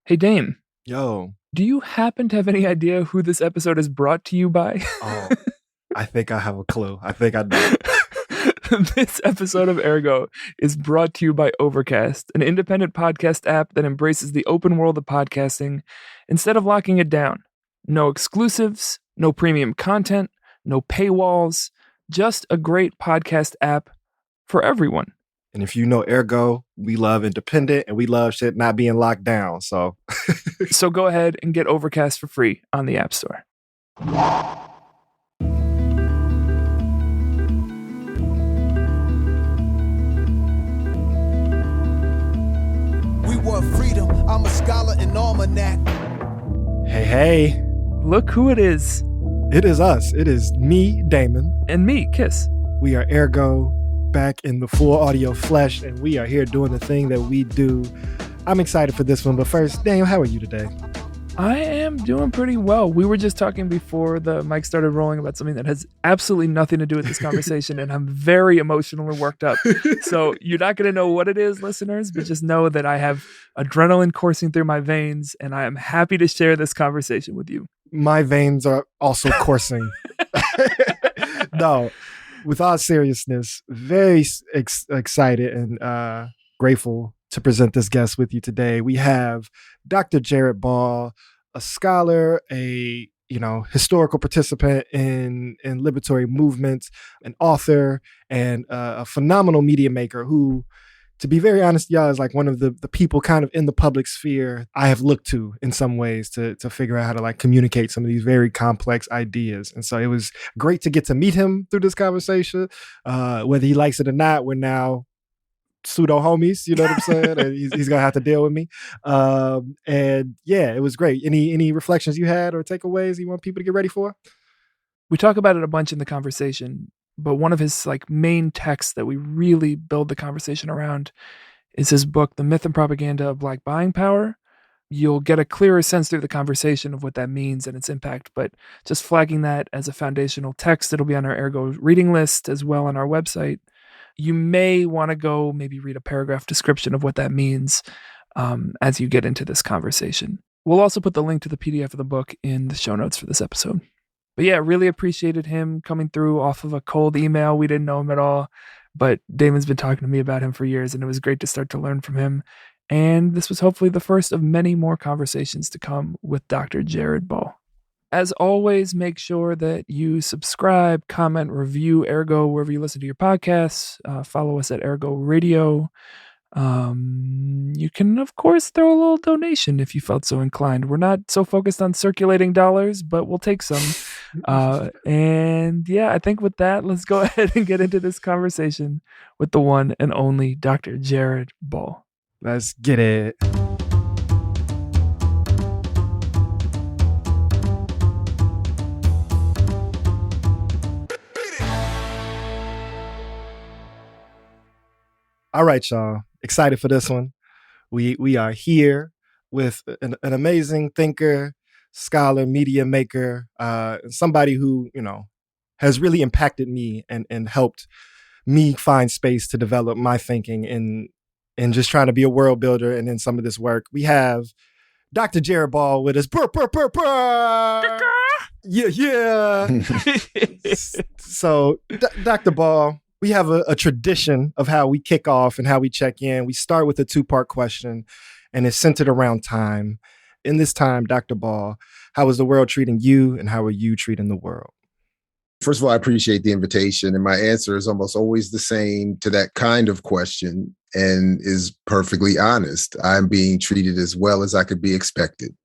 Hey, Dame, Yo, do you happen to have any idea who this episode is brought to you by? oh, I think I have a clue. I think I know. This episode of AirGo is brought to you by Overcast, an independent podcast app that embraces the open world of podcasting instead of locking it down. No exclusives, no premium content, no paywalls, just a great podcast app for everyone. And if you know AirGo, we love independent and we love shit not being locked down. So So go ahead and get Overcast for free on the App Store. We want freedom. I'm a scholar in almanac. hey, Look who it is. it is us. It is me, Damon. And me, Kiss. We are AirGo, back in the full audio flesh, and we are here doing the thing that we do. I'm excited for this one, but first, Daniel, how are you today? I am doing pretty well. We were just talking before the mic started rolling about something that has absolutely nothing to do with this conversation, and I'm very emotional and worked up. So you're not going to know what it is, listeners, but just know that I have adrenaline coursing through my veins, and I am happy to share this conversation with you. My veins are also coursing. No, with all seriousness, very excited and grateful to present this guest with you today. We have Dr. Jared Ball, a scholar, a historical participant in liberatory movements, an author, and a phenomenal media maker who, to be very honest, y'all, is like one of the people kind of in the public sphere I have looked to in some ways to figure out how to like communicate some of these very complex ideas. And so it was great to get to meet him through this conversation. Whether he likes it or not, we're now pseudo homies, you know what I'm saying? And he's gonna have to deal with me. And yeah, it was great. Any reflections you had or takeaways you want people to get ready for? We talk about it a bunch in the conversation, but one of his like main texts that we really build the conversation around is his book, The Myth and Propaganda of Black Buying Power. You'll get a clearer sense through the conversation of what that means and its impact, but just flagging that as a foundational text, it'll be on our Ergo reading list as well on our website. You may want to go maybe read a paragraph description of what that means as you get into this conversation. We'll also put the link to the PDF of the book in the show notes for this episode. But yeah, really appreciated him coming through off of a cold email. We didn't know him at all, but Damon's been talking to me about him for years, and it was great to start to learn from him. And this was hopefully the first of many more conversations to come with Dr. Jared Ball. As always, make sure that you subscribe, comment, review AirGo wherever you listen to your podcasts. Follow us at AirGo Radio. You can, of course, throw a little donation if you felt so inclined. We're not so focused on circulating dollars, but we'll take some. And yeah, I think with that, let's go ahead and get into this conversation with the one and only Dr. Jared Ball. Let's get it. All right, y'all. Excited for this one. We are here with an amazing thinker, scholar, media maker, somebody who, has really impacted me and helped me find space to develop my thinking and just trying to be a world builder and in some of this work. We have Dr. Jared Ball with us. Yeah. So, Dr. Ball, we have a tradition of how we kick off and how we check in. We start with a two-part question, and it's centered around time. In this time, Dr. Ball, how is the world treating you, and how are you treating the world? First of all, I appreciate the invitation, and my answer is almost always the same to that kind of question and is perfectly honest. I'm being treated as well as I could be expected.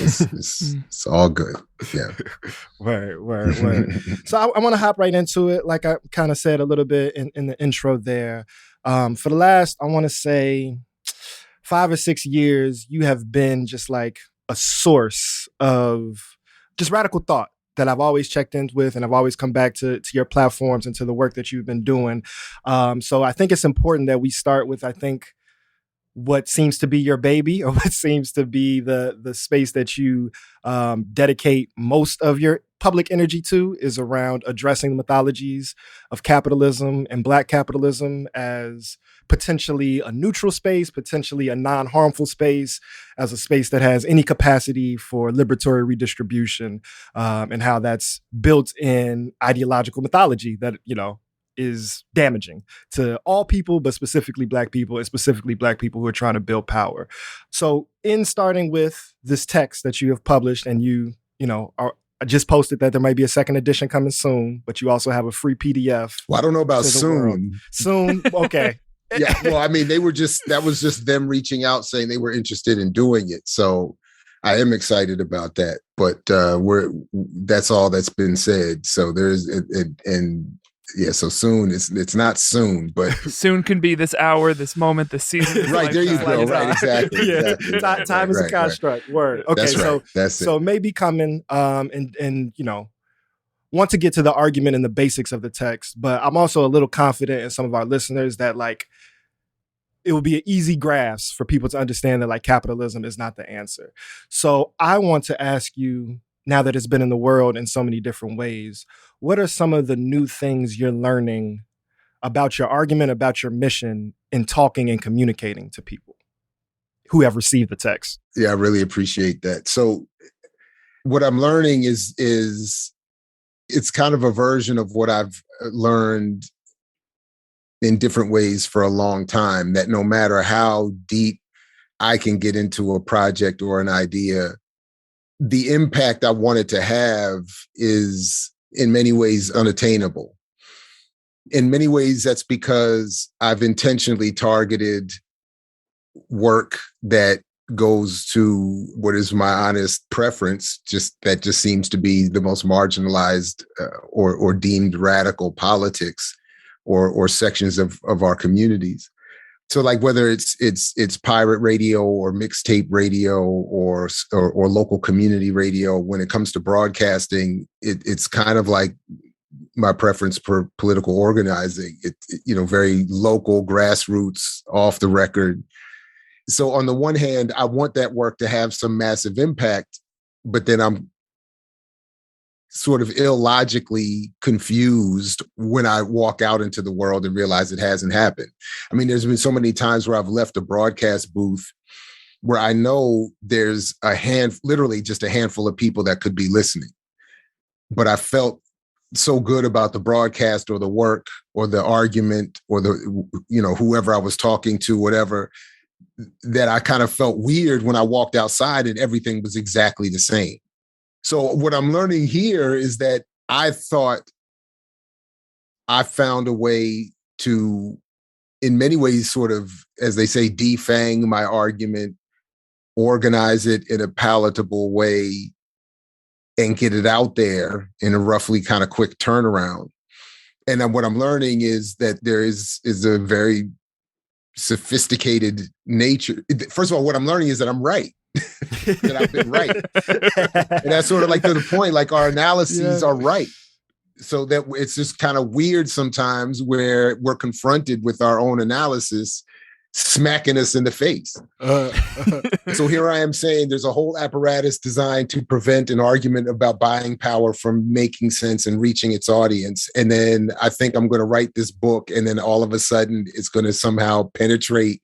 It's all good. Yeah. Word. So I want to hop right into it. Like I kind of said a little bit in the intro there. For the last, I want to say 5 or 6 years, you have been just like a source of just radical thought that I've always checked in with, and I've always come back to your platforms and to the work that you've been doing. So I think it's important that we start with, I think, what seems to be your baby, or what seems to be the space that you dedicate most of your public energy to is around addressing the mythologies of capitalism and Black capitalism as potentially a neutral space, potentially a non-harmful space, as a space that has any capacity for liberatory redistribution, and how that's built in ideological mythology that, is damaging to all people, but specifically Black people, and specifically Black people who are trying to build power. So in starting with this text that you have published, and I just posted that there might be a second edition coming soon, but you also have a free PDF. Well, I don't know about world. soon. Soon, okay. Yeah, well, I mean, that was just them reaching out saying they were interested in doing it. So I am excited about that, but that's all that's been said. So so soon, it's not soon, but soon can be this hour, this moment, this season. Right, there you go. Right, exactly. Yeah. Exactly. Time is a construct. Right. Word. Okay, that's right. That's it. So maybe coming, and want to get to the argument and the basics of the text, but I'm also a little confident in some of our listeners that it will be an easy grasp for people to understand that capitalism is not the answer. So I want to ask you, now that it's been in the world in so many different ways, what are some of the new things you're learning about your argument, about your mission in talking and communicating to people who have received the text? Yeah, I really appreciate that. So what I'm learning is it's kind of a version of what I've learned in different ways for a long time, that no matter how deep I can get into a project or an idea, the impact I want it to have is in many ways unattainable. In many ways, that's because I've intentionally targeted work that goes to what is my honest preference, that just seems to be the most marginalized or deemed radical politics or sections of our communities. So whether it's pirate radio or mixtape radio or local community radio, when it comes to broadcasting, it's kind of like my preference for political organizing. Very local, grassroots, off the record. So on the one hand, I want that work to have some massive impact, but then I'm sort of illogically confused when I walk out into the world and realize it hasn't happened. I mean, there's been so many times where I've left a broadcast booth where I know there's literally just a handful of people that could be listening, but I felt so good about the broadcast or the work or the argument or whoever I was talking to, whatever, that I kind of felt weird when I walked outside and everything was exactly the same. So what I'm learning here is that I thought I found a way to, in many ways, sort of, as they say, defang my argument, organize it in a palatable way, and get it out there in a roughly kind of quick turnaround. And then what I'm learning is that there is a very sophisticated nature. First of all, what I'm learning is that I'm right. That I've been right. And that's sort of to the point, our analyses are right. So that it's just kind of weird sometimes where we're confronted with our own analysis smacking us in the face. So here I am saying there's a whole apparatus designed to prevent an argument about buying power from making sense and reaching its audience. And then I think I'm going to write this book, and then all of a sudden it's going to somehow penetrate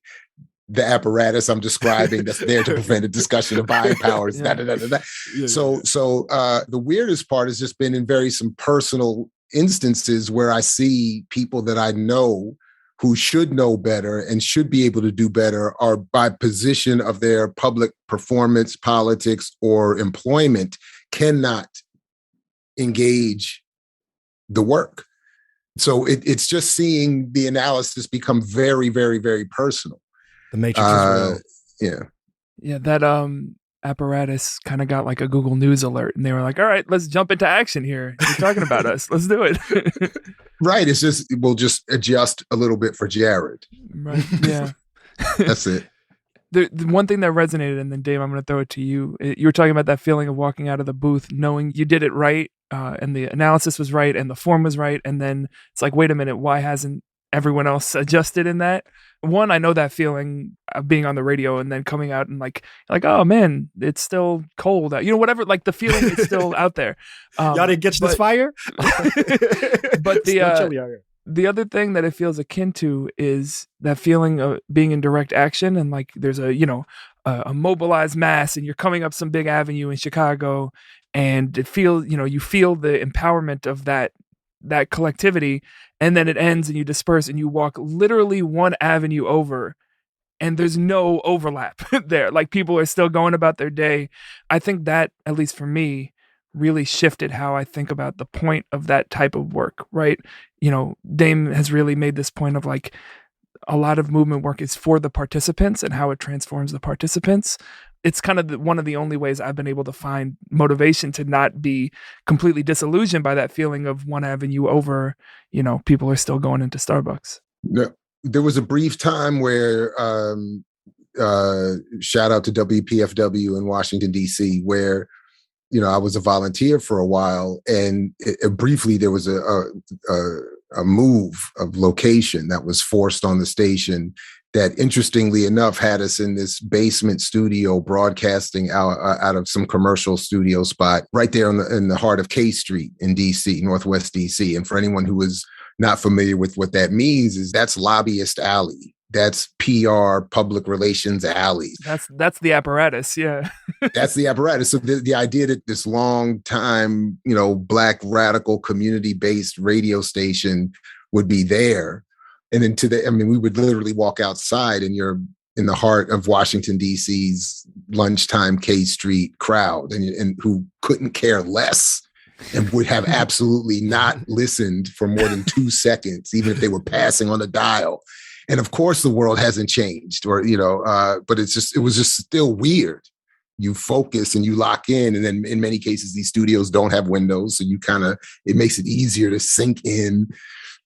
the apparatus I'm describing that's there to prevent a discussion of buying powers. Yeah. So the weirdest part has just been in some personal instances where I see people that I know who should know better and should be able to do better are, by position of their public performance, politics, or employment, cannot engage the work. So it's just seeing the analysis become very, very, very personal. The matrix is real. Yeah, that apparatus kind of got a Google News alert, and they were like, all right, let's jump into action here. You're talking about us. Let's do it. Right. It's just, we'll just adjust a little bit for Jared. Right. Yeah. That's it. The one thing that resonated, and then Dave, I'm going to throw it to you. You were talking about that feeling of walking out of the booth, knowing you did it right, and the analysis was right, and the form was right. And then it's like, wait a minute, why hasn't everyone else adjusted in that? one, I know that feeling of being on the radio and then coming out and like, oh man, it's still cold out. Whatever, like the feeling is still out there. Y'all didn't catch this fire? But Still chilly out here. the other thing that it feels akin to is that feeling of being in direct action, and like there's a mobilized mass and you're coming up some big avenue in Chicago, and it feels, you feel the empowerment of that collectivity, and then it ends and you disperse and you walk literally one avenue over and there's no overlap there. Like people are still going about their day. I think that, at least for me, really shifted how I think about the point of that type of work, right? Dame has really made this point of like a lot of movement work is for the participants and how it transforms the participants. It's kind of one of the only ways I've been able to find motivation to not be completely disillusioned by that feeling of one avenue over, people are still going into Starbucks. No, there was a brief time where, shout out to WPFW in Washington, D.C., where, I was a volunteer for a while, and briefly there was a move of location that was forced on the station that, interestingly enough, had us in this basement studio broadcasting out of some commercial studio spot right there in the heart of K Street in DC, Northwest DC. And for anyone who is not familiar with what that means, is that's lobbyist alley. That's PR, public relations alley. That's the apparatus, yeah. That's the apparatus. So the idea that this long time, Black radical community-based radio station would be there. And then we would literally walk outside and you're in the heart of Washington, D.C.'s lunchtime K Street crowd, and who couldn't care less and would have absolutely not listened for more than 2 seconds, even if they were passing on a dial. And of course, the world hasn't changed, but it was just still weird. You focus and you lock in. And then in many cases, these studios don't have windows. So it makes it easier to sink in.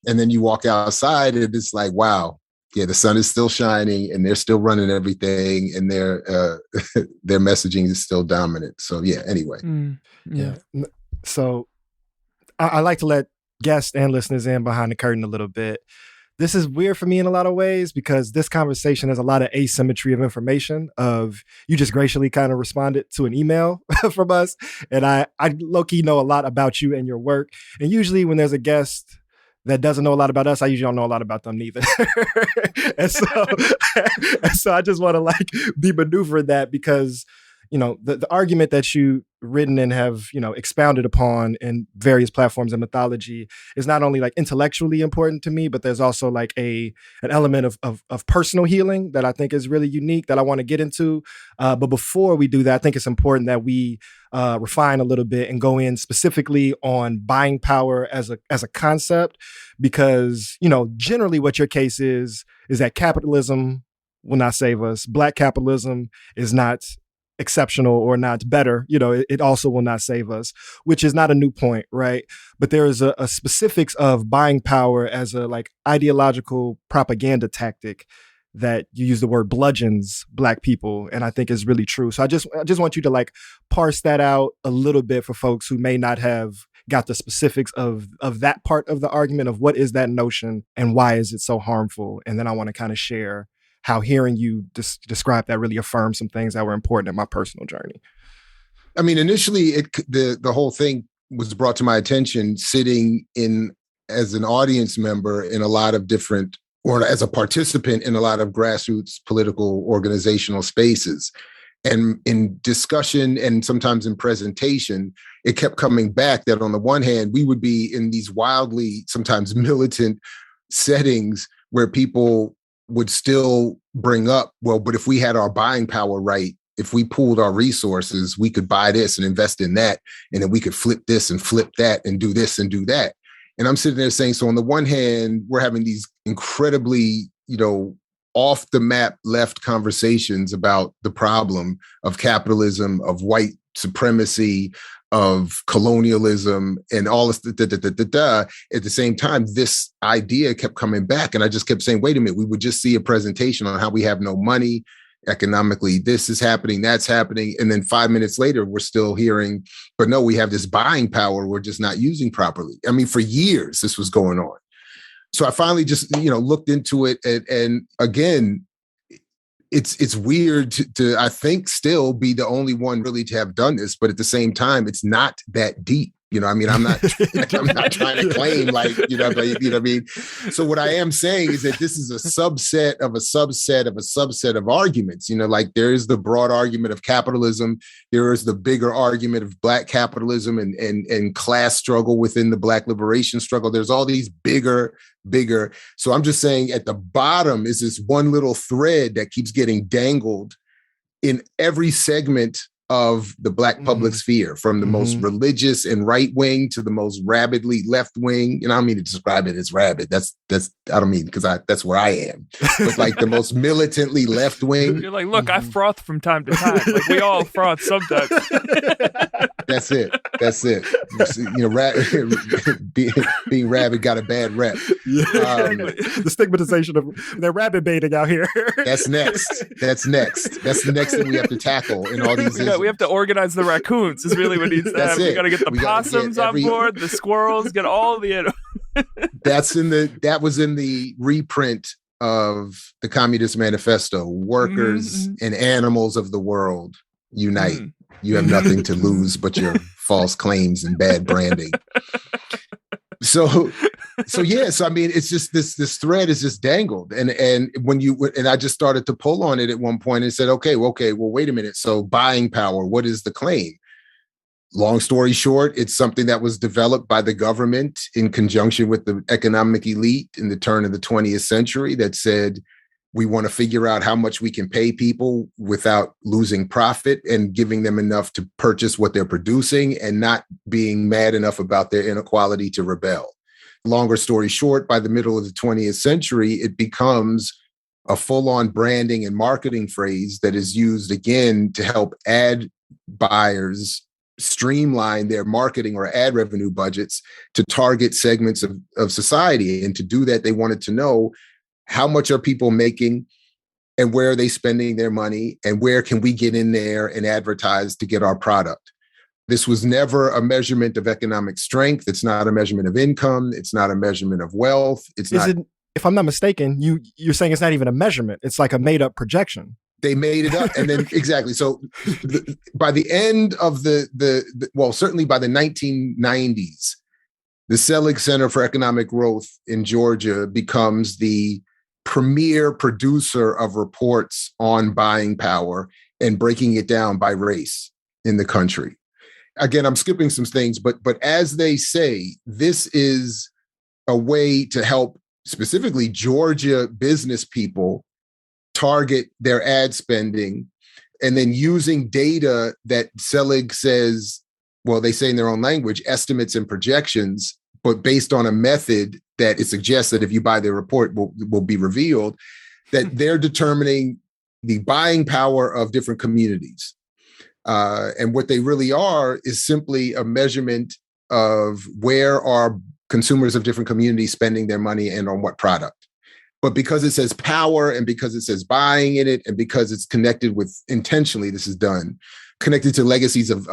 And then you walk outside and it's like, wow, yeah, the sun is still shining and they're still running everything, and their messaging is still dominant. So yeah, anyway. Yeah. So I like to let guests and listeners in behind the curtain a little bit. This is weird for me in a lot of ways because this conversation has a lot of asymmetry of information. Of you just graciously kind of responded to an email from us, and I low-key know a lot about you and your work. And usually when there's a guest that doesn't know a lot about us, I usually don't know a lot about them neither. and so I just want to be maneuvering that because the argument that you written and have, expounded upon in various platforms and mythology is not only intellectually important to me, but there's also an element of personal healing that I think is really unique that I want to get into. But before we do that, I think it's important that we refine a little bit and go in specifically on buying power as a concept, because, generally what your case is that capitalism will not save us. Black capitalism is not exceptional or not better, it also will not save us, which is not a new point, right? But there is a specifics of buying power as a ideological propaganda tactic that you use the word bludgeons Black people, and I think is really true. So I just want you to parse that out a little bit for folks who may not have got the specifics of that part of the argument of what is that notion and why is it so harmful, and then I want to kind of share how hearing you describe that really affirmed some things that were important in my personal journey. I mean, initially, the whole thing was brought to my attention sitting in as an audience member in a lot of different, or as a participant in a lot of grassroots political organizational spaces. And in discussion and sometimes in presentation, it kept coming back that on the one hand, we would be in these wildly, sometimes militant settings where people would still bring up, well, but if we had our buying power right, if we pooled our resources, we could buy this and invest in that, and then we could flip this and flip that and do this and do that. And I'm sitting there saying, so on the one hand, we're having these incredibly, off the map left conversations about the problem of capitalism, of white supremacy, of colonialism, and all this, at the same time, this idea kept coming back. And I just kept saying, wait a minute, we would just see a presentation on how we have no money economically. This is happening, that's happening. And then 5 minutes later, we're still hearing, but no, we have this buying power we're just not using properly. I mean, for years, this was going on. So I finally just, looked into it. And again, it's weird to, I think, still be the only one really to have done this. But at the same time, it's not that deep. I'm not trying to claim like, what I mean? So what I am saying is that this is a subset of a subset of a subset of arguments, like there is the broad argument of capitalism. There is the bigger argument of Black capitalism and class struggle within the Black liberation struggle. There's all these bigger. So I'm just saying at the bottom is this one little thread that keeps getting dangled in every segment of the Black public sphere, from the most religious and right wing to the most rabidly left wing. I don't mean to describe it as rabid. That's I don't mean, because that's where I am. But like the most militantly left wing. You're like, look, I froth from time to time. Like we all froth sometimes. That's it. Being rabid got a bad rep. The stigmatization of they're rabbit baiting out here. That's next. That's the next thing we have to tackle in all these issues. We have to organize the raccoons is really what needs to happen. We got to get the possums on board, the squirrels, get all the animals. That was in the reprint of the Communist Manifesto. Workers and animals of the world unite. You have nothing to lose but your false claims and bad branding. So I mean, it's just this thread is just dangled, and I just started to pull on it at one point and said, okay, well, wait a minute. So buying power, what is the claim? Long story short, it's something that was developed by the government in conjunction with the economic elite in the turn of the 20th century that said, we want to figure out how much we can pay people without losing profit and giving them enough to purchase what they're producing and not being mad enough about their inequality to rebel. Longer story short, by the middle of the 20th century, it becomes a full-on branding and marketing phrase that is used again to help ad buyers streamline their marketing or ad revenue budgets to target segments of society. And to do that, they wanted to know, how much are people making and where are they spending their money and where can we get in there and advertise to get our product? This was never a measurement of economic strength. It's not a measurement of income. It's not a measurement of wealth. If I'm not mistaken, you're saying it's not even a measurement. It's like a made up projection. They made it up. And then exactly. So by the end of certainly by the 1990s, the Selig Center for Economic Growth in Georgia becomes the premier producer of reports on buying power and breaking it down by race in the country. Again, I'm skipping some things, but as they say, this is a way to help specifically Georgia business people target their ad spending, and then using data that Selig says, well, they say in their own language, estimates and projections, but based on a method that it suggests that if you buy their report will be revealed, that they're determining the buying power of different communities. And what they really are is simply a measurement of where are consumers of different communities spending their money and on what product. But because it says power and because it says buying in it and because it's connected with, intentionally this is done, connected to legacies of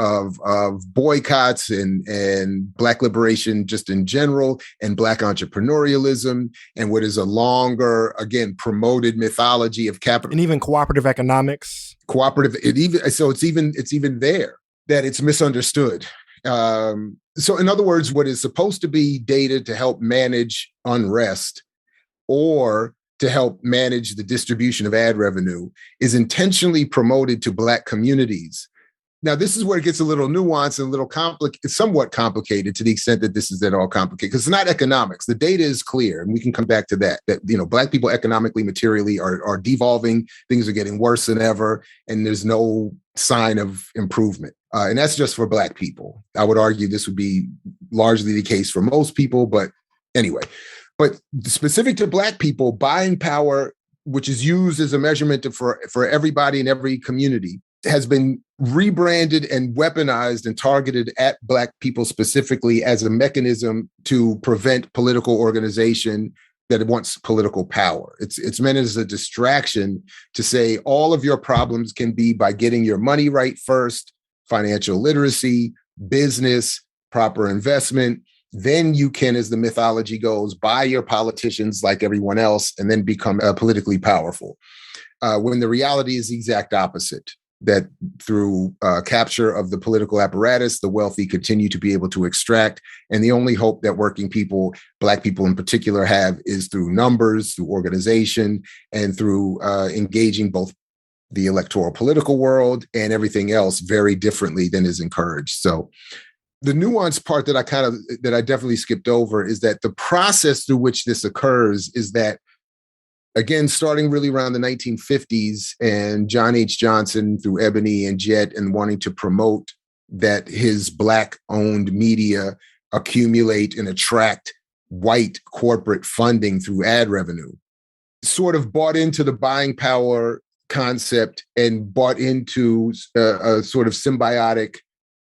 boycotts and Black liberation just in general and Black entrepreneurialism and what is a longer, again, promoted mythology of capital. And even cooperative economics. It's even there that it's misunderstood. So in other words, what is supposed to be data to help manage unrest or to help manage the distribution of ad revenue is intentionally promoted to Black communities. Now, this is where it gets a little nuanced and a little somewhat complicated to the extent that this is at all complicated, because it's not economics. The data is clear, and we can come back to that Black people economically, materially are devolving. Things are getting worse than ever, and there's no sign of improvement. And that's just for Black people. I would argue this would be largely the case for most people, but anyway. But specific to Black people, buying power, which is used as a measurement for everybody in every community, has been rebranded and weaponized and targeted at Black people specifically as a mechanism to prevent political organization that wants political power. It's meant as a distraction to say all of your problems can be by getting your money right first, financial literacy, business, proper investment, then you can, as the mythology goes, buy your politicians like everyone else and then become politically powerful. When the reality is the exact opposite, that through capture of the political apparatus, the wealthy continue to be able to extract. And the only hope that working people, Black people in particular, have is through numbers, through organization, and through engaging both the electoral political world and everything else very differently than is encouraged. So the nuanced part that I definitely skipped over is that the process through which this occurs is that, again, starting really around the 1950s and John H. Johnson through Ebony and Jet and wanting to promote that his Black-owned media accumulate and attract white corporate funding through ad revenue, sort of bought into the buying power concept and bought into a sort of symbiotic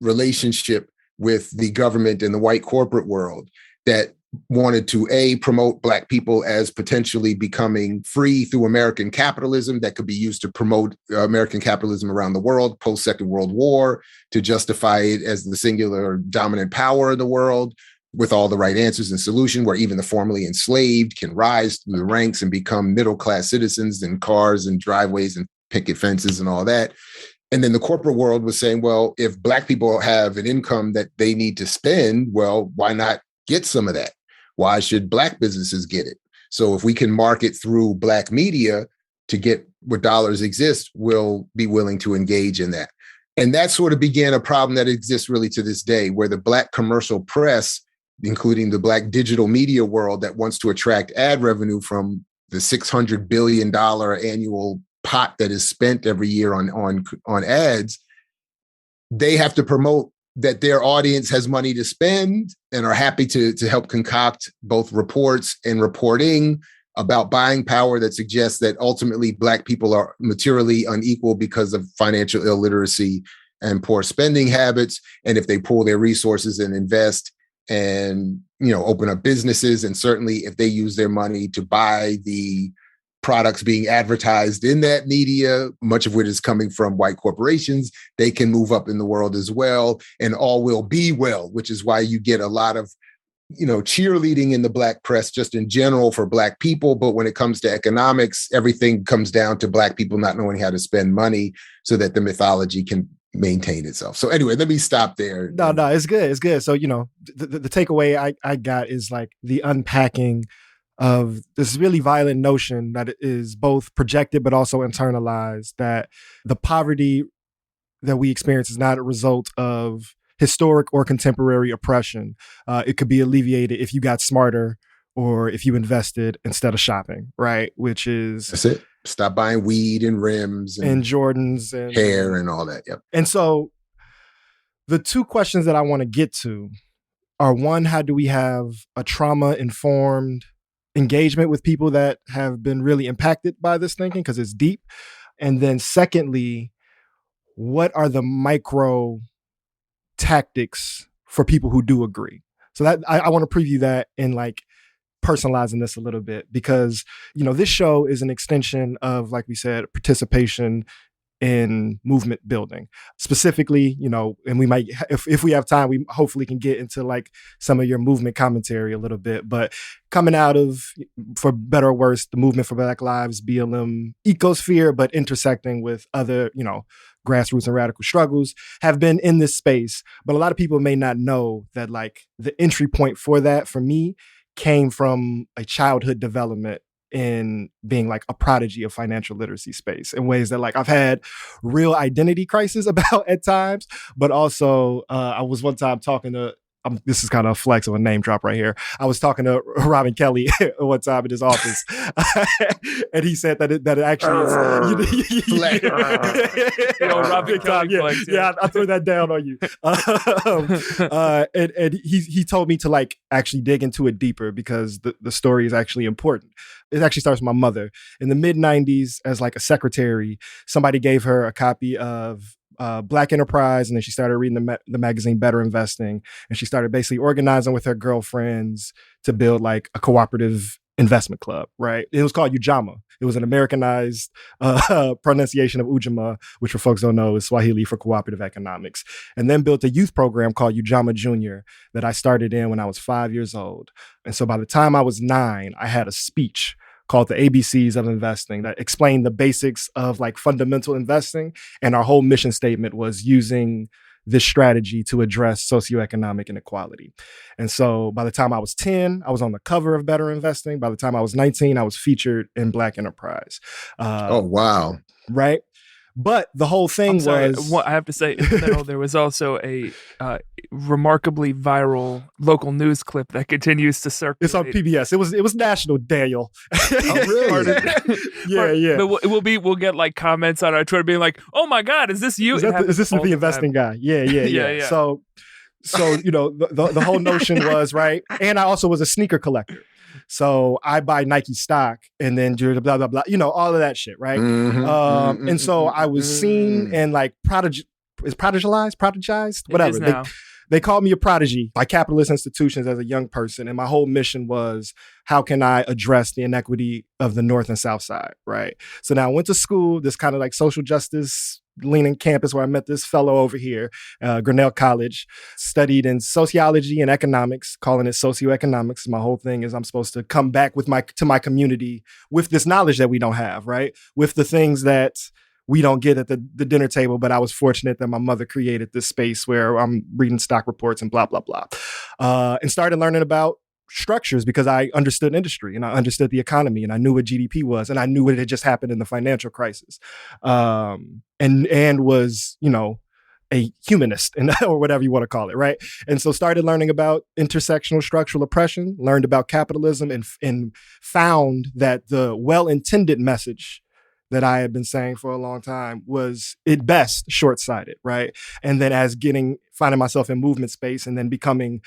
relationship with the government and the white corporate world that wanted to promote Black people as potentially becoming free through American capitalism that could be used to promote American capitalism around the world post Second World War, to justify it as the singular dominant power in the world with all the right answers and solution, where even the formerly enslaved can rise through the ranks and become middle-class citizens in cars and driveways and picket fences and all that. And then the corporate world was saying, well, if Black people have an income that they need to spend, well, why not get some of that? Why should Black businesses get it? So if we can market through Black media to get what dollars exist, we'll be willing to engage in that. And that sort of began a problem that exists really to this day, where the Black commercial press, including the Black digital media world that wants to attract ad revenue from the $600 billion annual pot that is spent every year on ads, they have to promote that their audience has money to spend and are happy to help concoct both reports and reporting about buying power that suggests that ultimately Black people are materially unequal because of financial illiteracy and poor spending habits. And if they pool their resources and invest and, open up businesses, and certainly if they use their money to buy the products being advertised in that media, much of which is coming from white corporations, they can move up in the world as well, and all will be well, which is why you get a lot of, cheerleading in the Black press just in general for Black people. But when it comes to economics, everything comes down to Black people not knowing how to spend money so that the mythology can maintain itself. So anyway, let me stop there. No, it's good. It's good. So, the takeaway I got is like the unpacking of this really violent notion that is both projected but also internalized, that the poverty that we experience is not a result of historic or contemporary oppression. It could be alleviated if you got smarter or if you invested instead of shopping, right? Which is... That's it. Stop buying weed and rims and Jordans and hair and all that. Yep. And so the two questions that I want to get to are, one, how do we have a trauma-informed engagement with people that have been really impacted by this thinking, because it's deep? And then secondly, what are the micro tactics for people who do agree? So that I want to preview that in like personalizing this a little bit, because, this show is an extension of, like we said, participation in movement building specifically, and we might, if we have time, we hopefully can get into like some of your movement commentary a little bit. But coming out of, for better or worse, the movement for Black Lives, BLM ecosphere, but intersecting with other, grassroots and radical struggles, have been in this space. But a lot of people may not know that like the entry point for that, for me, came from a childhood development in being like a prodigy of financial literacy space in ways that like I've had real identity crisis about at times. But also I was one time talking to, this is kind of a flex of a name drop right here. I was talking to Robin Kelly one time in his office, and he said that it actually is. Robin Kelly flex, yeah, I threw that down on you. And he told me to like actually dig into it deeper, because the story is actually important. It actually starts with my mother. In the mid-90s, as like a secretary, somebody gave her a copy of Black Enterprise, and then she started reading the magazine Better Investing, and she started basically organizing with her girlfriends to build like a cooperative investment club, right? It was called Ujamaa. It was an Americanized pronunciation of Ujamaa, which for folks don't know is Swahili for cooperative economics, and then built a youth program called Ujamaa Junior that I started in when I was 5 years old. And so by the time I was 9, I had a speech called the ABCs of Investing that explained the basics of like fundamental investing. And our whole mission statement was using this strategy to address socioeconomic inequality. And so by the time I was 10, I was on the cover of Better Investing. By the time I was 19, I was featured in Black Enterprise. Oh, wow. Right? But the whole thing was... I have to say, in the middle, there was also a remarkably viral local news clip that continues to circulate. It's on PBS. It was national, Daniel. Oh, really? Yeah. But we'll get like comments on our Twitter being like, "Oh my God, is this you? Is this the investing guy?" Yeah. So the whole notion was, right. And I also was a sneaker collector. So I buy Nike stock and then do blah, blah, blah, all of that shit, right? And so I was seen and like prodigized, whatever. They called me a prodigy by capitalist institutions as a young person. And my whole mission was, how can I address the inequity of the North and South Side, right? So now I went to school, this kind of like social justice leaning campus where I met this fellow over here, Grinnell College, studied in sociology and economics, calling it socioeconomics. My whole thing is I'm supposed to come back to my community with this knowledge that we don't have, right? With the things that we don't get at the dinner table, but I was fortunate that my mother created this space where I'm reading stock reports and blah, blah, blah. And started learning about structures because I understood industry and I understood the economy and I knew what GDP was and I knew what had just happened in the financial crisis. And was, a humanist or whatever you want to call it, right? And so started learning about intersectional structural oppression, learned about capitalism and found that the well-intended message that I had been saying for a long time was at best short-sighted, right? And then finding myself in movement space and then becoming,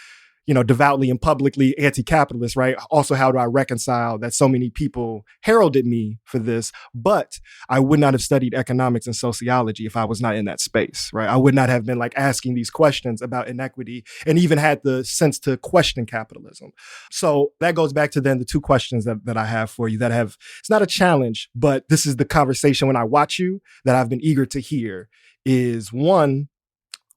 devoutly and publicly anti-capitalist, right? Also, how do I reconcile that so many people heralded me for this, but I would not have studied economics and sociology if I was not in that space, right? I would not have been like asking these questions about inequity and even had the sense to question capitalism. So that goes back to then the two questions that I have for you it's not a challenge, but this is the conversation when I watch you that I've been eager to hear is one,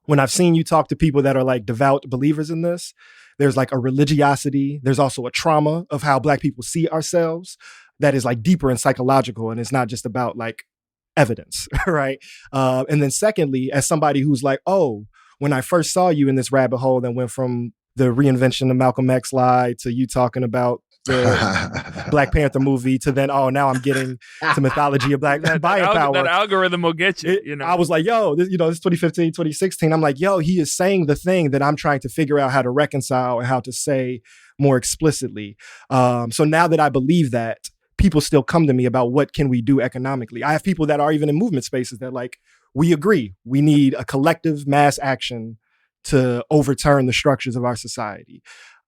when I've seen you talk to people that are like devout believers in this, there's like a religiosity. There's also a trauma of how Black people see ourselves that is like deeper and psychological. And it's not just about like evidence, right? And then secondly, as somebody who's like, oh, when I first saw you in this rabbit hole that went from the reinvention of Malcolm X lie to you talking about the Black Panther movie to then, now I'm getting to mythology of Black buying power. That algorithm will get you, I was like, yo, this 2015, 2016. I'm like, yo, he is saying the thing that I'm trying to figure out how to reconcile and how to say more explicitly. So now that I believe that, people still come to me about what can we do economically. I have people that are even in movement spaces that like, we agree, we need a collective mass action to overturn the structures of our society.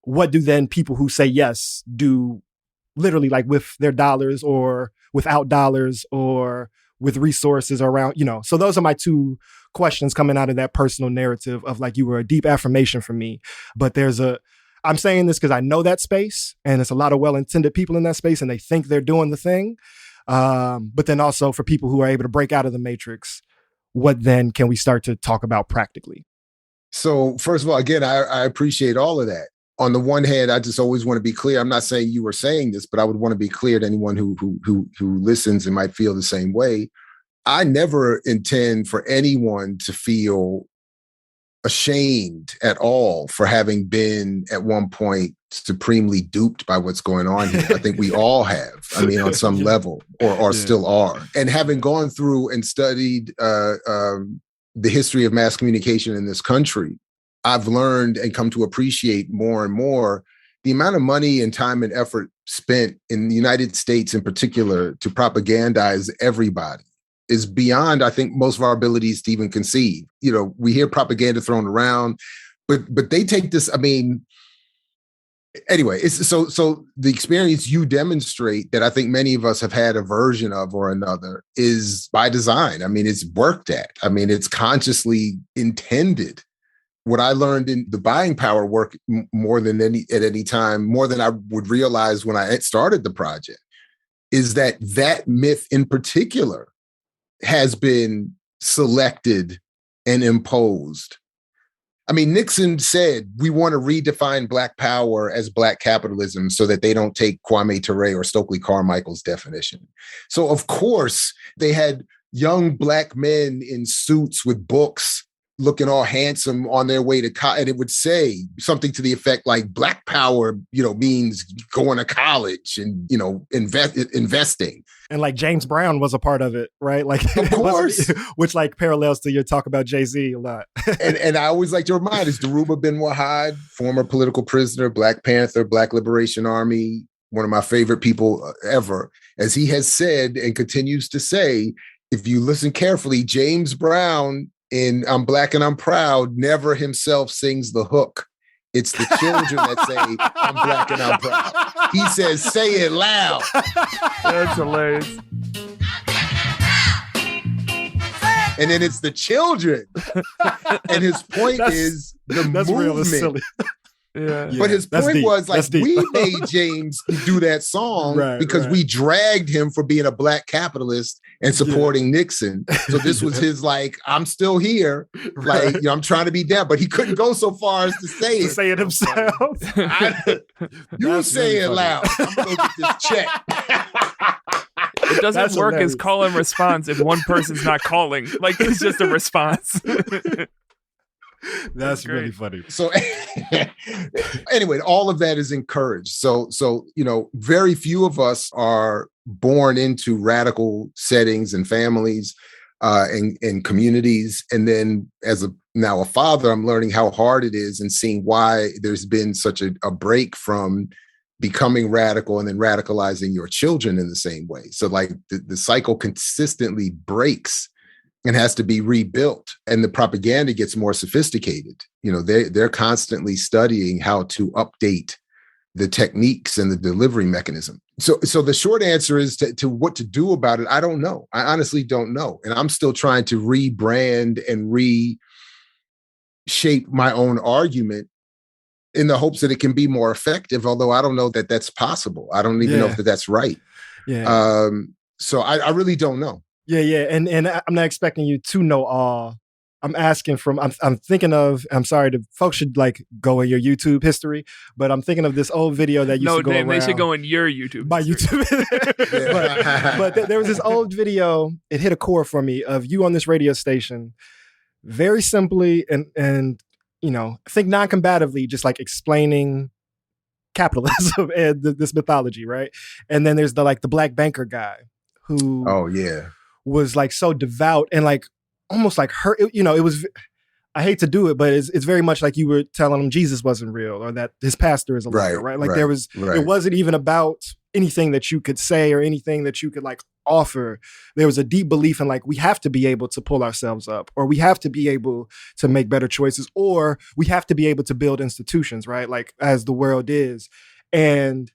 What do then people who say yes do literally like with their dollars or without dollars or with resources around, So those are my two questions coming out of that personal narrative of like, you were a deep affirmation for me. But I'm saying this because I know that space and it's a lot of well-intended people in that space and they think they're doing the thing. But then also for people who are able to break out of the matrix, what then can we start to talk about practically? So first of all, again, I appreciate all of that. On the one hand, I just always want to be clear. I'm not saying you were saying this, but I would want to be clear to anyone who listens and might feel the same way. I never intend for anyone to feel ashamed at all for having been at one point supremely duped by what's going on here. I think we all have, on some level or still are. And having gone through and studied the history of mass communication in this country, I've learned and come to appreciate more and more the amount of money and time and effort spent in the United States in particular to propagandize everybody is beyond, I think, most of our abilities to even conceive. We hear propaganda thrown around, but they take this, anyway, it's so the experience you demonstrate that I think many of us have had a version of or another is by design. It's worked at. It's consciously intended what I learned in the buying power work more than at any time, more than I would realize when I started the project, is that myth in particular has been selected and imposed. I mean, Nixon said, we want to redefine Black power as Black capitalism so that they don't take Kwame Ture or Stokely Carmichael's definition. So, of course, they had young Black men in suits with books looking all handsome on their way to college. And it would say something to the effect like Black power, means going to college and, investing. And like James Brown was a part of it, right? Like, of course, which like parallels to your talk about Jay-Z a lot. and I always like to remind is Dhoruba bin Wahad, former political prisoner, Black Panther, Black Liberation Army, one of my favorite people ever, as he has said and continues to say, if you listen carefully, James Brown in I'm Black and I'm Proud never himself sings the hook. It's the children that say, I'm Black and I'm proud. He says, say it loud. That's hilarious. And then it's the children. And his point is the movement. Yeah. But his point was like, we made James do that song because we dragged him for being a Black capitalist and supporting Nixon. So this was his like, I'm still here. Like, I'm trying to be down, but he couldn't go so far as to say it. Say it himself. You say it loud. I'm going to get this check. It doesn't work as call and response if one person's not calling. Like, it's just a response. That's really funny. So anyway, all of that is encouraged. So, very few of us are born into radical settings and families and communities. And then now a father, I'm learning how hard it is and seeing why there's been such a break from becoming radical and then radicalizing your children in the same way. So like the cycle consistently breaks and has to be rebuilt, and the propaganda gets more sophisticated. They're constantly studying how to update the techniques and the delivery mechanism. So the short answer is to what to do about it. I don't know. I honestly don't know, and I'm still trying to rebrand and reshape my own argument in the hopes that it can be more effective. Although I don't know that that's possible. I don't even know if that's right. Yeah. So I really don't know. Yeah. And I'm not expecting you to know all. I'm asking I'm thinking of, I'm sorry, the folks should like go in your YouTube history, but I'm thinking of this old video that used to go around. They should go in your YouTube. My YouTube. but there was this old video, it hit a chord for me, of you on this radio station, very simply and think non-combatively, just like explaining capitalism and this mythology, right? And then there's the Black banker guy who was like so devout and like almost like her, it was, I hate to do it, but it's very much like you were telling him Jesus wasn't real or that his pastor is a liar, right? Like there was, it wasn't even about anything that you could say or anything that you could like offer. There was a deep belief in like, we have to be able to pull ourselves up, or we have to be able to make better choices, or we have to be able to build institutions, right? Like as the world is. And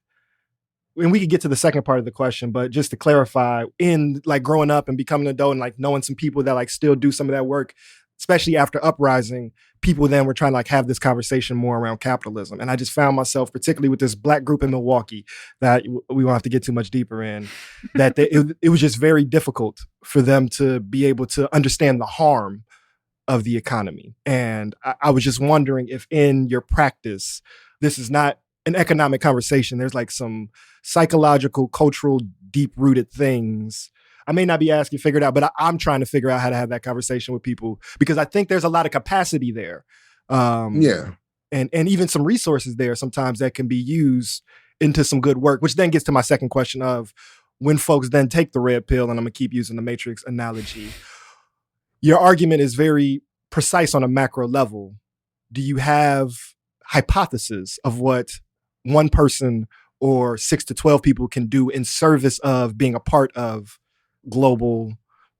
we could get to the second part of the question, but just to clarify, in like growing up and becoming an adult and like knowing some people that like still do some of that work, especially after Uprising, people then were trying to like have this conversation more around capitalism. And I just found myself, particularly with this Black group in Milwaukee that we won't have to get too much deeper in, that it was just very difficult for them to be able to understand the harm of the economy. And I was just wondering if in your practice, this is not an economic conversation. There's like some psychological, cultural, deep-rooted things. I may not be asking to figure it out, but I'm trying to figure out how to have that conversation with people because I think there's a lot of capacity there. And even some resources there sometimes that can be used into some good work, which then gets to my second question of when folks then take the red pill, and I'm gonna keep using the Matrix analogy. Your argument is very precise on a macro level. Do you have hypothesis of what one person or 6 to 12 people can do in service of being a part of global,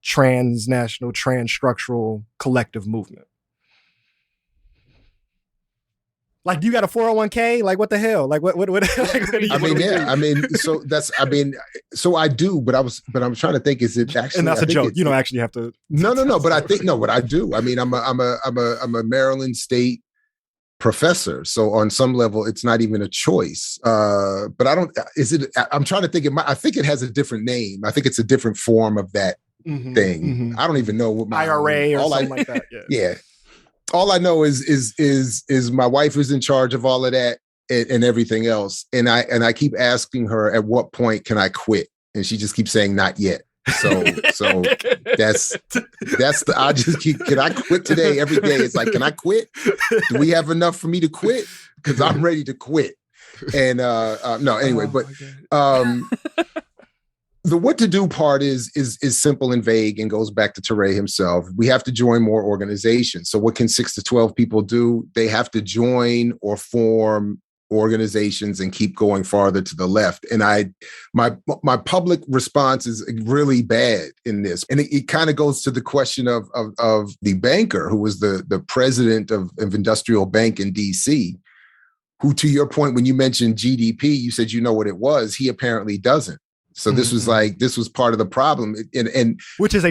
transnational, transstructural collective movement? Like, do you got a 401k? Like, what the hell? Like, what like, what do you, I mean, what do we yeah. do? I mean, so I do, but I'm trying to think. Is it actually? And that's I a think joke. You don't actually have to. No. But I think no. What I do. I mean, I'm a Maryland State professor, so on some level, it's not even a choice. But I don't. Is it? I'm trying to think. I think it has a different name. I think it's a different form of that thing. Mm-hmm. I don't even know what my IRA or something like that. Yeah. Yeah. All I know is my wife is in charge of all of that and everything else. And I keep asking her at what point can I quit? And she just keeps saying not yet. So that's I just keep, can I quit today? Every day it's like, can I quit? Do we have enough for me to quit? Because I'm ready to quit. And no, anyway, the what to do part is simple and vague and goes back to Teray himself. We have to join more organizations. So what can 6 to 12 people do? They have to join or form organizations and keep going farther to the left. And my public response is really bad in this. And it kind of goes to the question of the banker who was the president of Industrial Bank in DC, who, to your point, when you mentioned GDP, you said you know what it was. He apparently doesn't. So this was part of the problem, and which is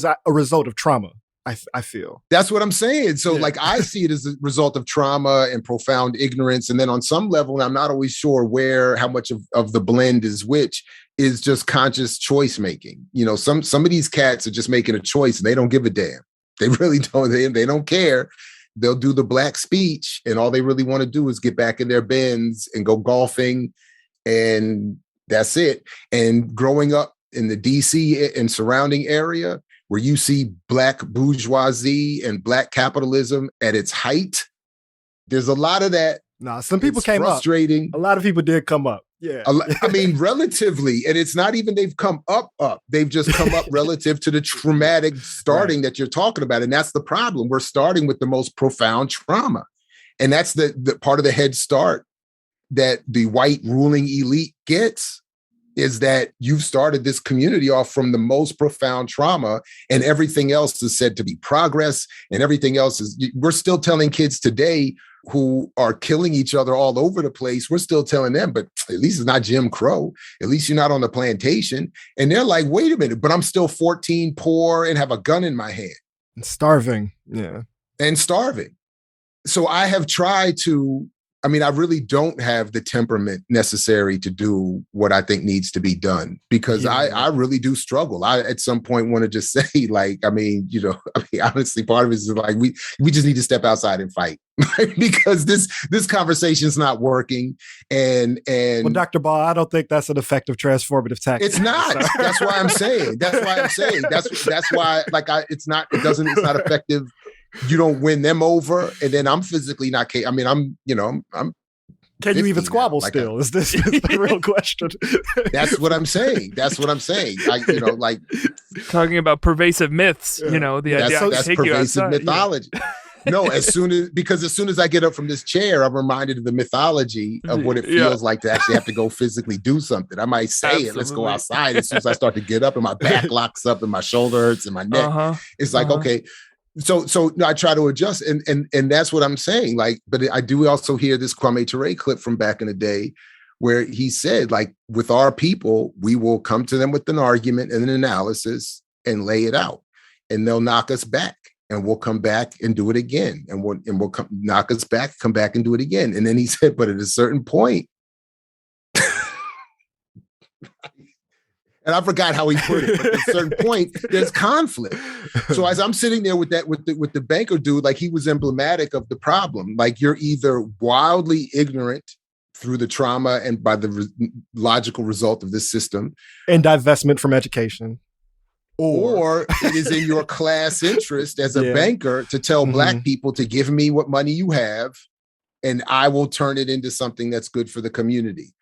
a result of trauma. I feel that's what I'm saying. So like I see it as a result of trauma and profound ignorance, and then on some level, and I'm not always sure how much of the blend is which, is just conscious choice making. You know, some of these cats are just making a choice and they don't give a damn. They really don't. They don't care. They'll do the black speech, and all they really want to do is get back in their Benz and go golfing, and that's it. And growing up in the DC and surrounding area where you see black bourgeoisie and black capitalism at its height, there's a lot of that. No, some people came frustrating. Up. A lot of people did come up. Yeah. I mean, relatively. And it's not even they've come up. They've just come up relative to the traumatic starting that you're talking about. And that's the problem. We're starting with the most profound trauma. And that's the part of the head start that the white ruling elite gets, is that you've started this community off from the most profound trauma, and everything else is said to be progress, and everything else is, we're still telling kids today who are killing each other all over the place, we're still telling them, but at least it's not Jim Crow. At least you're not on the plantation. And they're like, wait a minute, but I'm still 14, poor, and have a gun in my hand. And starving. Yeah. And starving. So I have tried to, I mean, I really don't have the temperament necessary to do what I think needs to be done, because I really do struggle. I, at some point, want to just say, like, I mean, honestly, part of it is like, we just need to step outside and fight because this conversation is not working. And well, Dr. Ball, I don't think that's an effective transformative tactic. It's not. That's why I'm saying. That's why, like, it's not effective. You don't win them over, and then I'm physically not capable. I mean, I'm can you even squabble now? Still? Is this the real question? That's what I'm saying. Like talking about pervasive myths. Yeah. You know, the idea that's take pervasive you mythology. No, as soon as I get up from this chair, I'm reminded of the mythology of what it feels like to actually have to go physically do something. I might say it, let's go outside. As soon as I start to get up and my back locks up and my shoulder hurts and my neck, it's like, okay. So I try to adjust, and that's what I'm saying. Like, but I do also hear this Kwame Ture clip from back in the day where he said, like, with our people, we will come to them with an argument and an analysis and lay it out, and they'll knock us back, and we'll come back and do it again, and we'll come knock us back, come back and do it again. And then he said, but at a certain point, and I forgot how he put it, but at a certain point, there's conflict. So as I'm sitting there with the banker dude, like, he was emblematic of the problem. Like, you're either wildly ignorant through the trauma and by the logical result of this system, and divestment from education, or it is in your class interest as a banker to tell Black people to give me what money you have, and I will turn it into something that's good for the community.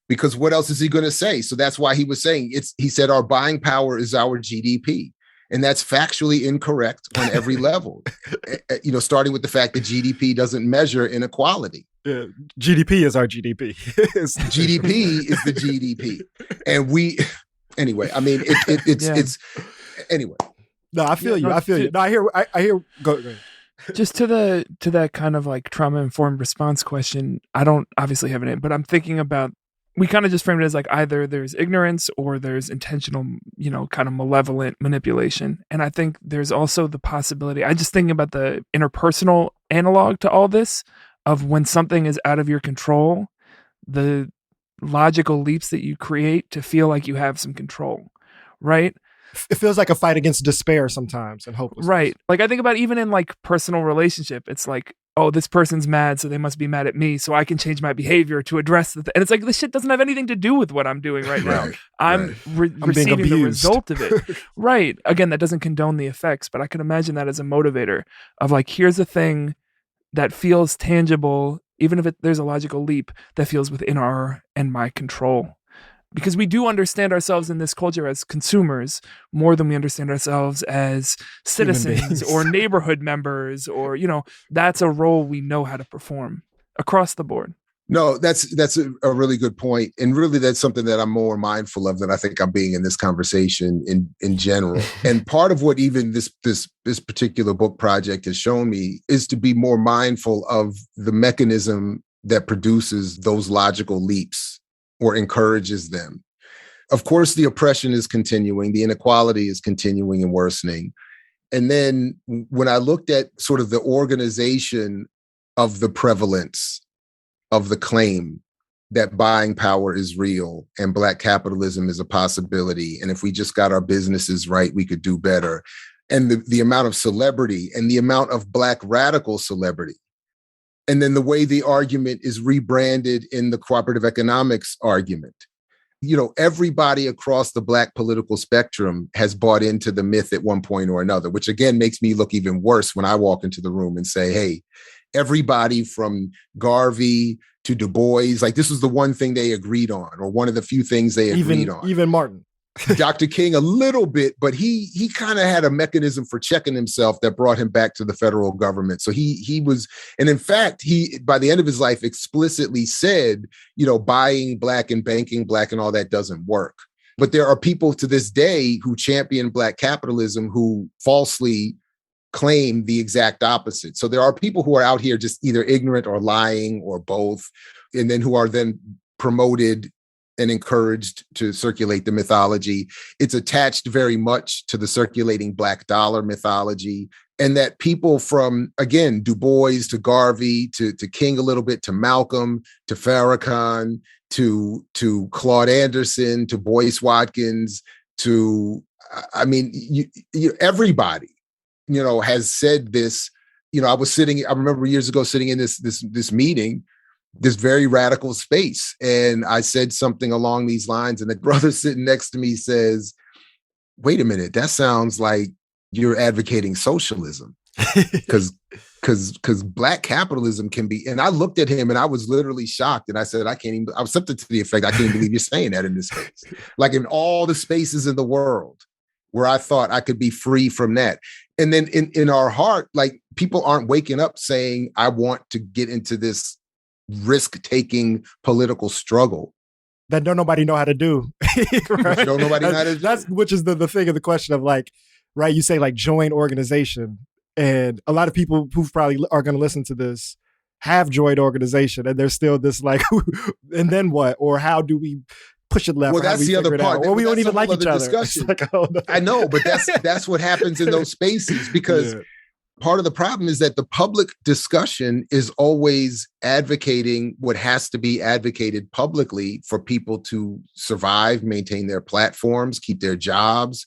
Because what else is he going to say? So that's why he was saying he said our buying power is our GDP. And that's factually incorrect on every level. Starting with the fact that GDP doesn't measure inequality. Yeah, GDP is our GDP. GDP is the GDP. And anyway, I mean, it's anyway. No, I feel you. I feel you. No, I hear, go ahead. Just to that kind of like trauma informed response question, I don't obviously have it, but I'm thinking about, we kind of just framed it as like either there's ignorance or there's intentional, kind of malevolent manipulation. And I think there's also the possibility, I just thinking about the interpersonal analog to all this, of when something is out of your control, the logical leaps that you create to feel like you have some control, right? It feels like a fight against despair sometimes and hopelessness. Right. Like I think about even in like personal relationship, it's like, oh, this person's mad, so they must be mad at me, so I can change my behavior to address and it's like, this shit doesn't have anything to do with what I'm doing right now. I'm receiving the result of it. Right. Again, that doesn't condone the effects, but I can imagine that as a motivator of like, here's a thing that feels tangible, even if there's a logical leap that feels within our and my control. Because we do understand ourselves in this culture as consumers more than we understand ourselves as citizens or neighborhood members, or, that's a role we know how to perform across the board. No, that's a really good point. And really, that's something that I'm more mindful of than I think I'm being in this conversation in general. And part of what even this particular book project has shown me is to be more mindful of the mechanism that produces those logical leaps or encourages them. Of course, the oppression is continuing, the inequality is continuing and worsening. And then when I looked at sort of the organization of the prevalence of the claim that buying power is real and Black capitalism is a possibility, and if we just got our businesses right, we could do better, and the amount of celebrity and the amount of Black radical celebrity, and then the way the argument is rebranded in the cooperative economics argument. Everybody across the Black political spectrum has bought into the myth at one point or another, which again makes me look even worse when I walk into the room and say, hey, everybody from Garvey to Du Bois, like this was the one thing they agreed on, or one of the few things they agreed on. Even Martin. Dr. King a little bit, but he kind of had a mechanism for checking himself that brought him back to the federal government. So he was, and in fact, he, by the end of his life, explicitly said, buying Black and banking Black and all that doesn't work. But there are people to this day who champion Black capitalism who falsely claim the exact opposite. So there are people who are out here just either ignorant or lying or both, and then who are then promoted and encouraged to circulate the mythology. It's attached very much to the circulating Black dollar mythology. And that people from, again, Du Bois to Garvey to King a little bit, to Malcolm, to Farrakhan, to Claude Anderson, to Boyce Watkins, to, everybody, has said this. I remember years ago sitting in this meeting, this very radical space. And I said something along these lines, and the brother sitting next to me says, wait a minute, that sounds like you're advocating socialism. Because Black capitalism can be, and I looked at him and I was literally shocked. And I said, I was something to the effect, I can't believe you're saying that in this space. Like in all the spaces in the world where I thought I could be free from that. And then in our heart, like people aren't waking up saying, I want to get into this risk-taking political struggle that don't nobody know how to do. Right? Don't nobody know how to do. That's which is the thing of the question of like, right? You say like join organization, and a lot of people who probably are going to listen to this have joined organization, and there's still this like, and then what? Or how do we push it left? Well, that's the other part. Or we don't even like each other. Like, I know, but that's what happens in those spaces, because part of the problem is that the public discussion is always advocating what has to be advocated publicly for people to survive, maintain their platforms, keep their jobs.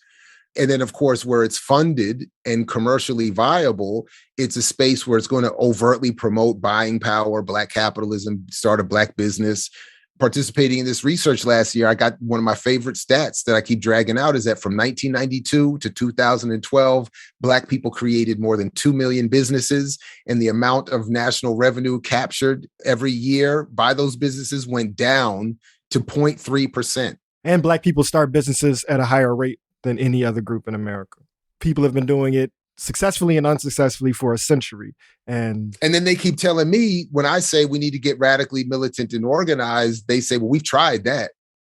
And then, of course, where it's funded and commercially viable, it's a space where it's going to overtly promote buying power, Black capitalism, start a Black business. Participating in this research last year, I got one of my favorite stats that I keep dragging out is that from 1992 to 2012, Black people created more than 2 million businesses, and the amount of national revenue captured every year by those businesses went down to 0.3%. And Black people start businesses at a higher rate than any other group in America. People have been doing it successfully and unsuccessfully for a century. And then they keep telling me when I say we need to get radically militant and organized, they say, well, we've tried that.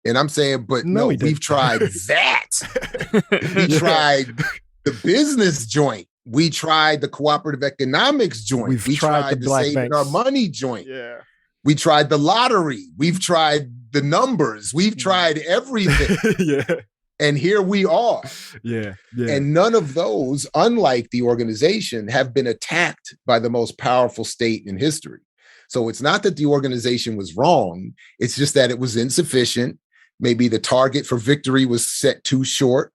And I'm saying, but no we've tried that. We tried the business joint. We tried the cooperative economics joint. We tried the black saving banks. our money joint. Yeah. We tried the lottery. We've tried the numbers. We've tried everything. Yeah. And here we are. Yeah. Yeah. And none of those, unlike the organization, have been attacked by the most powerful state in history. So it's not that the organization was wrong. It's just that it was insufficient. Maybe the target for victory was set too short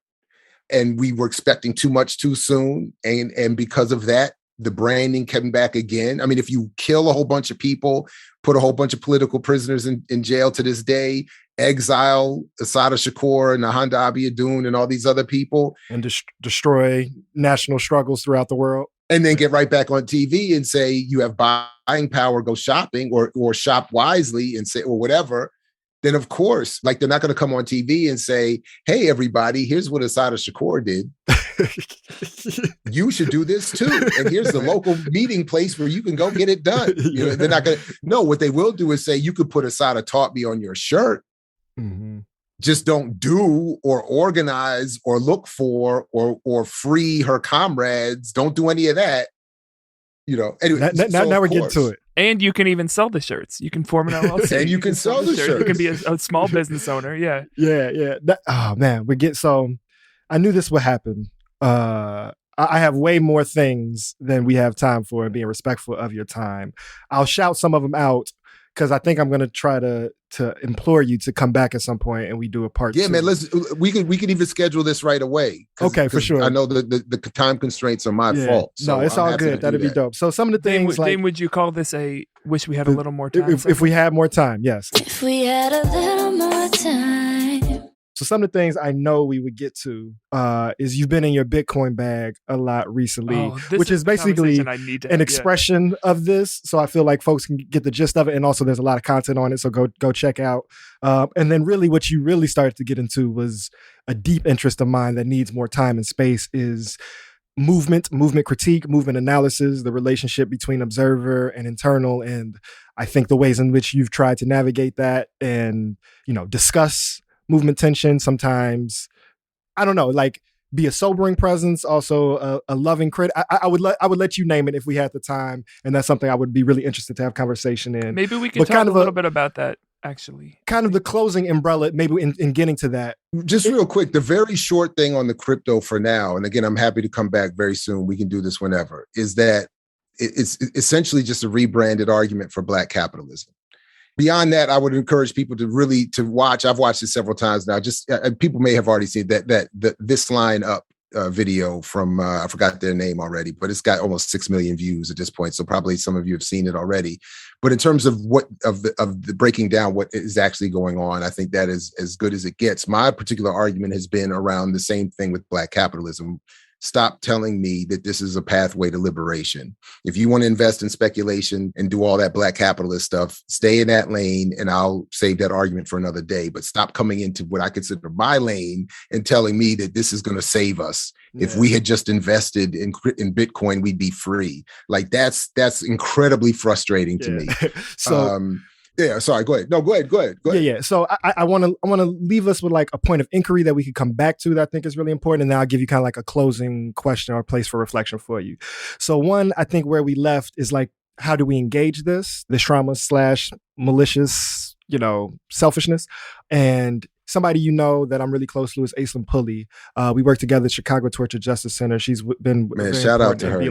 and we were expecting too much too soon. And because of that, the branding came back again. I mean, if you kill a whole bunch of people, put a whole bunch of political prisoners in jail to this day, exile Assata Shakur and Nahanda Abiyadoun and all these other people. And destroy national struggles throughout the world. And then get right back on TV and say, you have buying power, go shopping or shop wisely and say, or whatever. Then of course, like they're not going to come on TV and say, hey, everybody, here's what Assata Shakur did. You should do this too. And here's the local meeting place where you can go get it done. You know, they're not going to. No, what they will do is say, you could put Assata taught me on your shirt. Mm-hmm. Just don't do or organize or look for or free her comrades. Don't do any of that. You know, anyway. Now we're getting to it. And you can even sell the shirts. You can form an LLC. And you can sell the shirts. You can be a small business owner. Yeah. Yeah. Oh man, I knew this would happen. I have way more things than we have time for, and being respectful of your time. I'll shout some of them out because I think I'm going to try to implore you to come back at some point and we do a part 2. Yeah, man. We can even schedule this right away. Okay, for sure. I know the time constraints are my fault. So no, it's all good. That'd be dope. So some of the things Dane, would you call this a wish we had a little more time? If we had more time, yes. If we had a little more time. So some of the things I know we would get to is you've been in your Bitcoin bag a lot recently, which is basically an expression of this. So I feel like folks can get the gist of it. And also there's a lot of content on it. So go check out. And then really what you really started to get into was a deep interest of mine that needs more time and space is movement critique, movement analysis, the relationship between observer and internal. And I think the ways in which you've tried to navigate that and, discuss movement tension, sometimes, I don't know, like be a sobering presence, also a loving critic. I would let you name it if we had the time, and that's something I would be really interested to have conversation in. Maybe we could talk a little bit about that, actually. Kind of the closing umbrella, maybe in getting to that. Just real quick, the very short thing on the crypto for now, and again, I'm happy to come back very soon. We can do this whenever, is that it's essentially just a rebranded argument for Black capitalism. Beyond that, I would encourage people to watch. I've watched it several times now. Just people may have already seen this line up video from I forgot their name already, but it's got almost 6 million views at this point. So probably some of you have seen it already. But in terms of the breaking down what is actually going on, I think that is as good as it gets. My particular argument has been around the same thing with Black capitalism. Stop telling me that this is a pathway to liberation. If you want to invest in speculation and do all that Black capitalist stuff, stay in that lane and I'll save that argument for another day. But stop coming into what I consider my lane and telling me that this is going to save us. Yeah. If we had just invested in Bitcoin, we'd be free. Like that's incredibly frustrating to me. So. Yeah, sorry, go ahead. No, go ahead. Yeah. So I want to leave us with like a point of inquiry that we can come back to that I think is really important. And then I'll give you kind of like a closing question or place for reflection for you. So one, I think where we left is like, how do we engage this trauma / malicious, selfishness? And somebody that I'm really close to is Aislinn Pulley. We work together at Chicago Torture Justice Center. She's been shout out to her.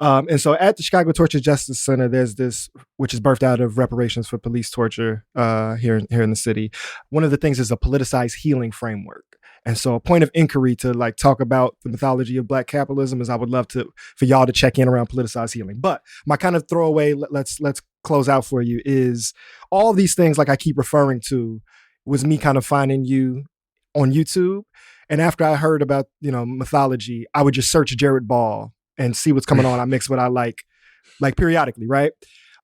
And so at the Chicago Torture Justice Center, there's this, which is birthed out of reparations for police torture here in the city. One of the things is a politicized healing framework. And so a point of inquiry to like talk about the mythology of Black capitalism is I would love for y'all to check in around politicized healing. But my kind of throwaway, let's close out for you is all these things like I keep referring to was me kind of finding you on YouTube. And after I heard about, mythology, I would just search Jared Ball and see what's coming on. I mix what I like periodically, right?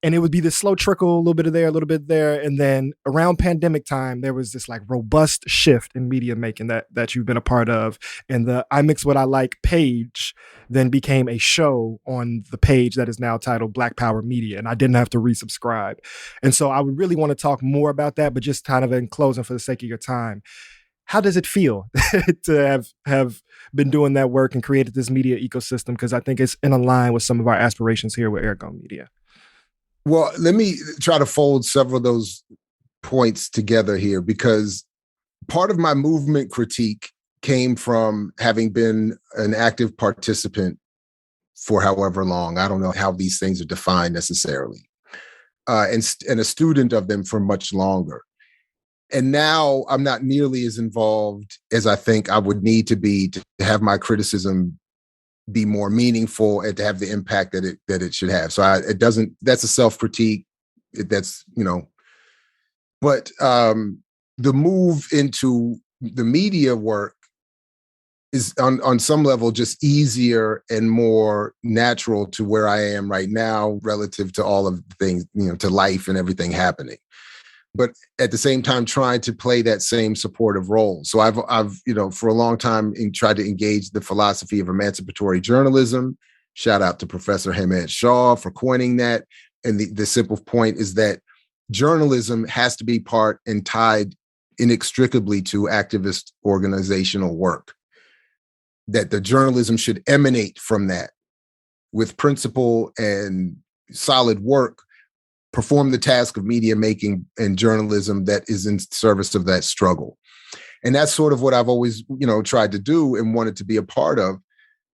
And it would be this slow trickle, a little bit of there, a little bit there. And then around pandemic time, there was this like robust shift in media making that you've been a part of. And the I Mix What I Like page then became a show on the page that is now titled Black Power Media. And I didn't have to resubscribe. And so I would really want to talk more about that, but just kind of in closing for the sake of your time. how does it feel to have been doing that work and created this media ecosystem? Because I think it's in line with some of our aspirations here with AirGo Media. Well, let me try to fold several of those points together here, because part of my movement critique came from having been an active participant for however long. I don't know how these things are defined necessarily, and a student of them for much longer. And now I'm not nearly as involved as I think I would need to be to have my criticism be more meaningful and to have the impact that it should have. So that's a self-critique. But the move into the media work is on some level just easier and more natural to where I am right now relative to all of the things, to life and everything happening. But at the same time, trying to play that same supportive role. So I've for a long time tried to engage the philosophy of emancipatory journalism. Shout out to Professor Hemant Shah for coining that. And the simple point is that journalism has to be part and tied inextricably to activist organizational work. That the journalism should emanate from that with principle and solid work. Perform the task of media making and journalism that is in service of that struggle. And that's sort of what I've always, tried to do and wanted to be a part of,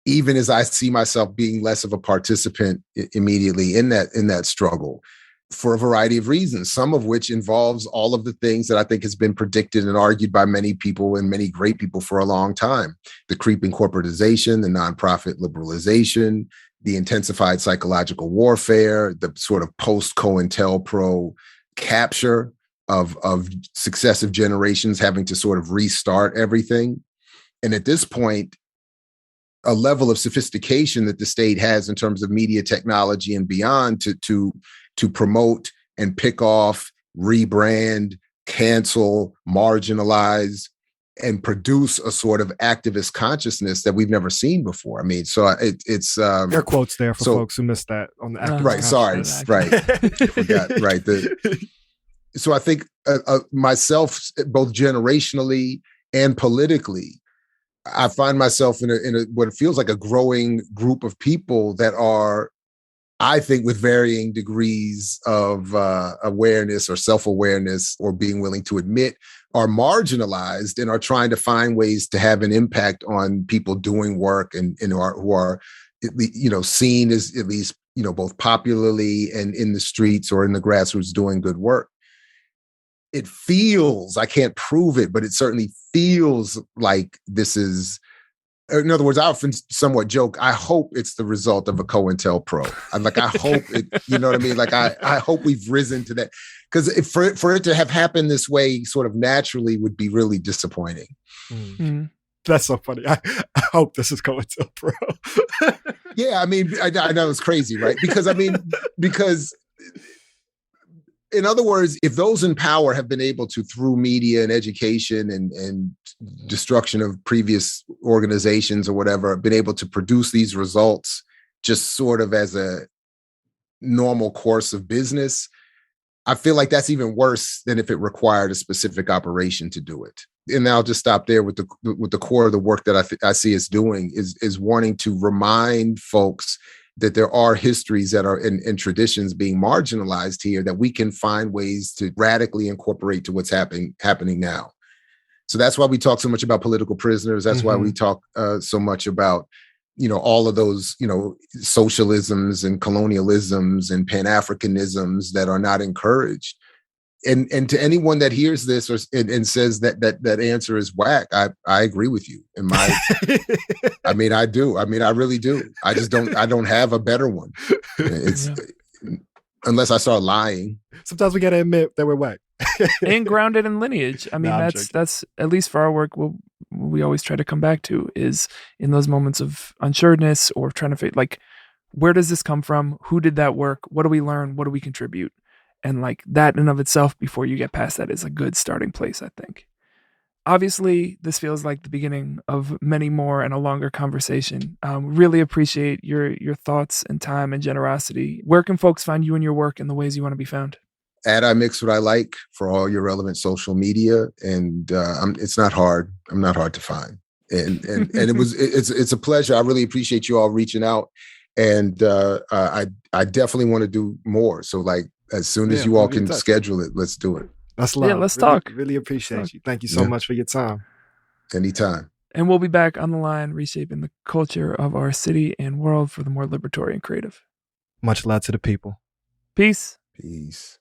even as I see myself being less of a participant immediately in that struggle for a variety of reasons, some of which involves all of the things that I think has been predicted and argued by many people and many great people for a long time. The creeping corporatization, the nonprofit liberalization, the intensified psychological warfare, the sort of post-COINTELPRO capture of successive generations having to sort of restart everything. And at this point, a level of sophistication that the state has in terms of media technology and beyond to promote and pick off, rebrand, cancel, marginalize, and produce a sort of activist consciousness that we've never seen before. I mean, so it's there are quotes there for folks who missed that on the activist right. Sorry, right. I forgot. Right. So I think myself, both generationally and politically, I find myself in a what feels like a growing group of people that are, I think, with varying degrees of awareness or self-awareness or being willing to admit, are marginalized and are trying to find ways to have an impact on people doing work and who are seen as at least both popularly and in the streets or in the grassroots doing good work. It feels, I can't prove it, but it certainly feels like this is, in other words, I often somewhat joke, I hope it's the result of a COINTELPRO. I hope it, you know what I mean? Like, I hope we've risen to that. Because for it to have happened this way sort of naturally would be really disappointing. Mm. That's so funny. I hope this is COINTELPRO. Yeah, I mean, I know it's crazy, right? Because in other words, if those in power have been able to, through media and education and destruction of previous organizations or whatever, been able to produce these results just sort of as a normal course of business, I feel like that's even worse than if it required a specific operation to do it. And I'll just stop there with the core of the work that I see us doing is wanting to remind folks that there are histories that are and traditions being marginalized here that we can find ways to radically incorporate to what's happening now. So that's why we talk so much about political prisoners. That's why we talk so much about, all of those, socialisms and colonialisms and Pan-Africanisms that are not encouraged. And to anyone that hears this and says that answer is whack, I agree with you. I mean, I do. I mean, I really do. I don't have a better one. It's unless I start lying. Sometimes we got to admit that we're whack. And grounded in lineage. I mean, that's at least for our work, we always try to come back to is in those moments of unsureness or trying to figure, like, where does this come from? Who did that work? What do we learn? What do we contribute? And like that in and of itself, before you get past that, is a good starting place, I think. Obviously, this feels like the beginning of many more and a longer conversation. Really appreciate your thoughts and time and generosity. Where can folks find you and your work and the ways you want to be found? at I Mix What I Like for all your relevant social media. And it's not hard. I'm not hard to find. And it's a pleasure. I really appreciate you all reaching out. And I definitely want to do more. So like as soon as you all can schedule it, let's do it. That's love. Yeah, let's talk. Really appreciate you. Thank you so much for your time. Anytime. And we'll be back on the line, reshaping the culture of our city and world for the more liberatory and creative. Much love to the people. Peace. Peace.